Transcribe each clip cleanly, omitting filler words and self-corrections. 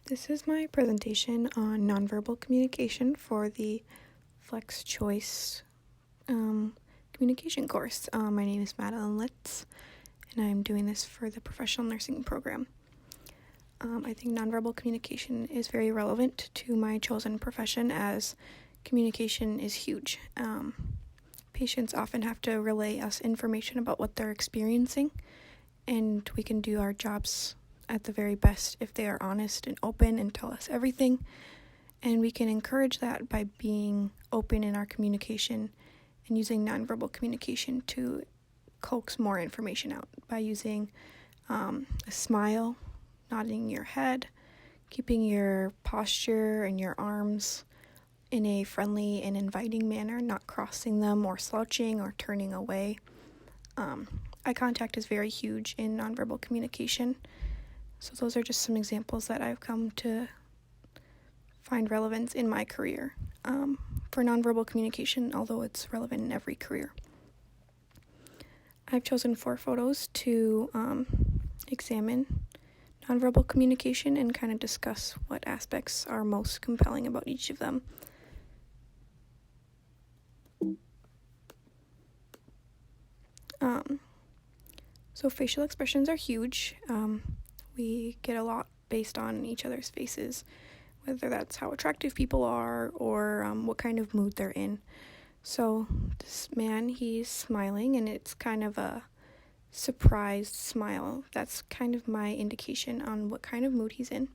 This is my presentation on nonverbal communication for the Flex Choice communication course. My name is Madeline Litz, and I'm doing this for the professional nursing program. I think nonverbal communication is very relevant to my chosen profession as communication is huge. Patients often have to relay us information about what they're experiencing, and we can do our jobs at the very best if they are honest and open and tell us everything. And we can encourage that by being open in our communication and using nonverbal communication to coax more information out by using a smile, nodding your head, keeping your posture and your arms in a friendly and inviting manner, not crossing them or slouching or turning away. Eye contact is very huge in nonverbal communication. So those are just some examples that I've come to find relevance in my career for nonverbal communication, although it's relevant in every career. I've chosen 4 photos to examine nonverbal communication and kind of discuss what aspects are most compelling about each of them. So facial expressions are huge. We get a lot based on each other's faces, whether that's how attractive people are or what kind of mood they're in. So this man, he's smiling, and it's kind of a surprised smile. That's kind of my indication on what kind of mood he's in.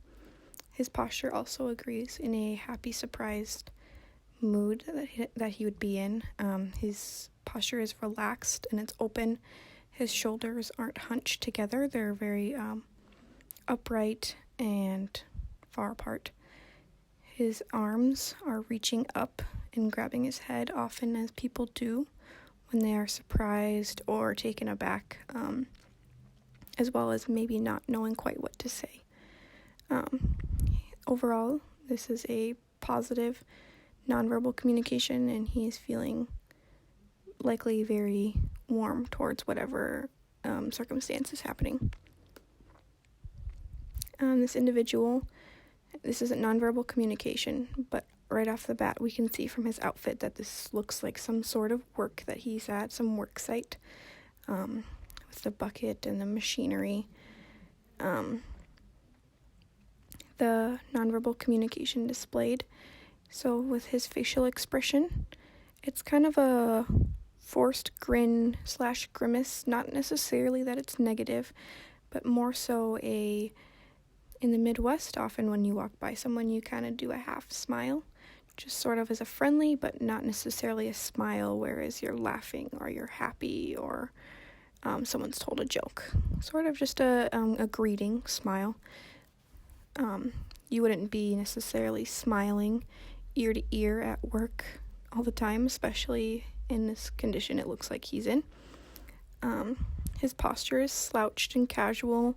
His posture also agrees in a happy, surprised mood that he would be in. His posture is relaxed and it's open. His shoulders aren't hunched together. They're very upright and far apart. His arms are reaching up and grabbing his head, often as people do when they are surprised or taken aback, as well as maybe not knowing quite what to say. Overall, this is a positive nonverbal communication, and he is feeling likely very warm towards whatever circumstance is happening. This individual, this isn't nonverbal communication, but right off the bat we can see from his outfit that this looks like some sort of work that he's at, some work site, with the bucket and the machinery. The nonverbal communication displayed. So with his facial expression, it's kind of a forced grin / grimace, not necessarily that it's negative, but more so in the Midwest, often when you walk by someone, you kind of do a half smile, just sort of as a friendly, but not necessarily a smile, whereas you're laughing or you're happy or someone's told a joke. Sort of just a greeting smile. You wouldn't be necessarily smiling ear to ear at work all the time, especially in this condition it looks like he's in. His posture is slouched and casual.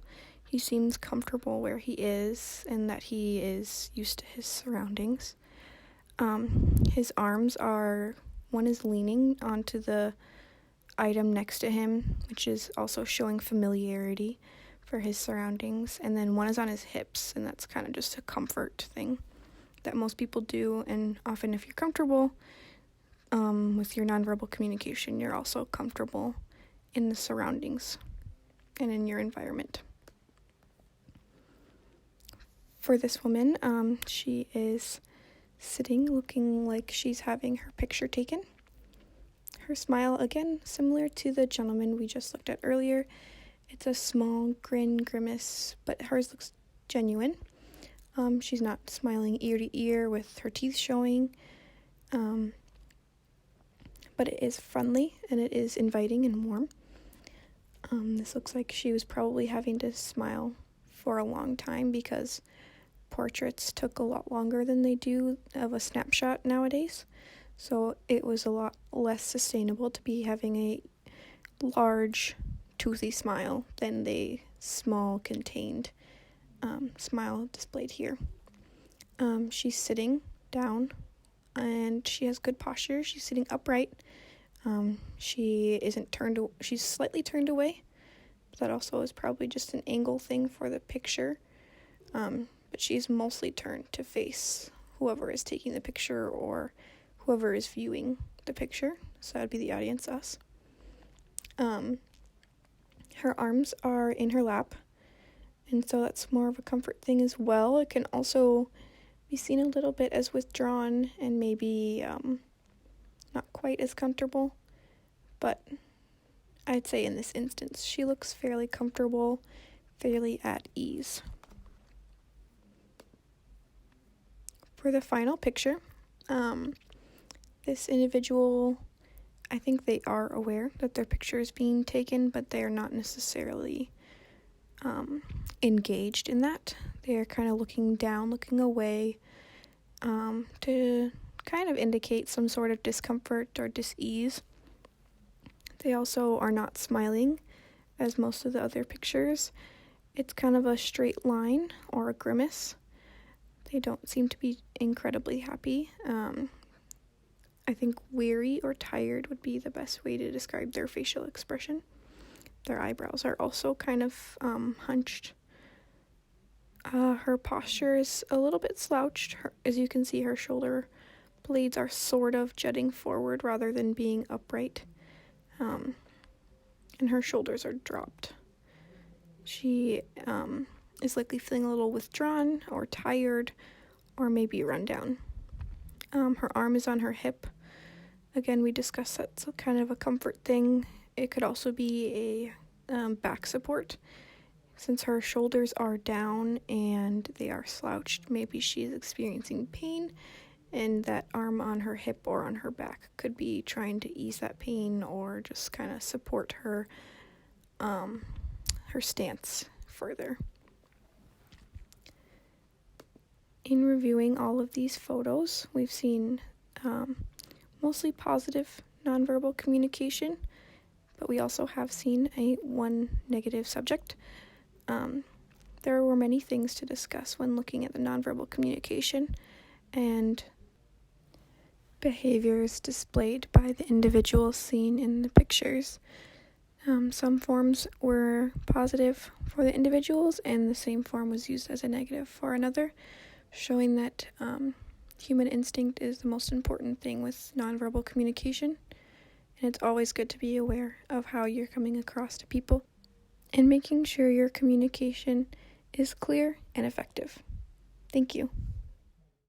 He seems comfortable where he is and that he is used to his surroundings. His arms one is leaning onto the item next to him, which is also showing familiarity for his surroundings, and then one is on his hips, and that's kind of just a comfort thing that most people do. And often if you're comfortable with your nonverbal communication, you're also comfortable in the surroundings and in your environment. For this woman, she is sitting looking like she's having her picture taken. Her smile, again, similar to the gentleman we just looked at earlier. It's a small grin, grimace, but hers looks genuine. She's not smiling ear to ear with her teeth showing, but it is friendly and it is inviting and warm. This looks like she was probably having to smile for a long time because portraits took a lot longer than they do of a snapshot nowadays. So it was a lot less sustainable to be having a large, toothy smile than the small, contained smile displayed here. She's sitting down and she has good posture. She's sitting upright. She's slightly turned away. That also is probably just an angle thing for the picture. but she's mostly turned to face whoever is taking the picture or whoever is viewing the picture. So that would be the audience, us. Her arms are in her lap, and so that's more of a comfort thing as well. It can also be seen a little bit as withdrawn and maybe not quite as comfortable, but I'd say in this instance she looks fairly comfortable, fairly at ease. For the final picture, this individual, I think they are aware that their picture is being taken, but they are not necessarily engaged in that. They are kind of looking down, looking away, to kind of indicate some sort of discomfort or dis-ease. They also are not smiling, as most of the other pictures. It's kind of a straight line or a grimace. They don't seem to be incredibly happy. I think weary or tired would be the best way to describe their facial expression. Their eyebrows are also kind of hunched. Her posture is a little bit slouched. As you can see, her shoulder blades are sort of jutting forward rather than being upright. And her shoulders are dropped. She is likely feeling a little withdrawn or tired or maybe run down. Her arm is on her hip. Again, we discussed that's kind of a comfort thing. It could also be a back support. Since her shoulders are down and they are slouched, maybe she's experiencing pain, and that arm on her hip or on her back could be trying to ease that pain or just kind of support her stance further. In reviewing all of these photos, we've seen mostly positive nonverbal communication, but we also have seen one negative subject. There were many things to discuss when looking at the nonverbal communication and behaviors displayed by the individuals seen in the pictures. Some forms were positive for the individuals, and the same form was used as a negative for another, showing that human instinct is the most important thing with nonverbal communication, and it's always good to be aware of how you're coming across to people and making sure your communication is clear and effective. Thank you.